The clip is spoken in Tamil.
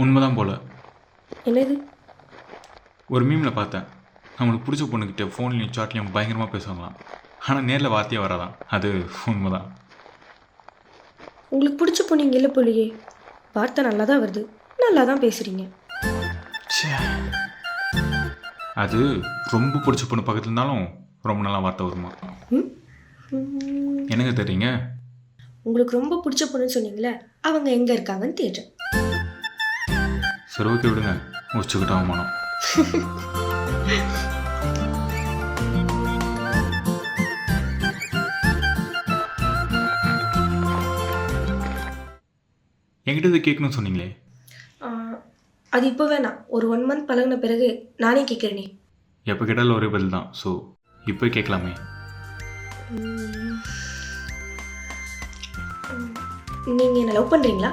உண்மைதான் போல. என்னது? ஒரு மீமில் பார்த்தேன், நம்மளுக்கு பிடிச்ச பொண்ணுக்கிட்ட ஃபோன்லேயும் சாட்லேயும் பயங்கரமாக பேசுவாங்களாம். ஆனால் நேரில் வார்த்தையே வராதான். அது உண்மைதான். உங்களுக்கு பிடிச்ச பொண்ணு இங்கே இல்லை போலியே. வார்த்தை நல்லா தான் வருது, நல்லா தான் பேசுகிறீங்க. ச்சே, அது ரொம்ப பிடிச்ச பொண்ணு பக்கத்தில் இருந்தாலும் ரொம்ப நல்லா வார்த்தை வருமா? ம் ம், என்னங்க தெரியுங்க? உங்களுக்கு ரொம்ப பிடிச்ச பொண்ணுன்னு சொன்னீங்களே, அவங்க எங்கே இருக்காங்கன்னு தேடுறேன். சரி, ஓகே விடுங்க. உச்சிக்கிட்ட அவமானம். என்கிட்ட இதை கேட்கணும்னு சொன்னீங்களே. ஆ, அது இப்போ வேணாம். ஒரு 1 மந்த் பழகின பிறகு நானே கேட்குறேனே. எப்போ கேட்டாலும் ஒரே பதில் தான். ஸோ இப்போ கேட்கலாமே. நீங்கள் என்ன லவ் பண்ணுறீங்களா?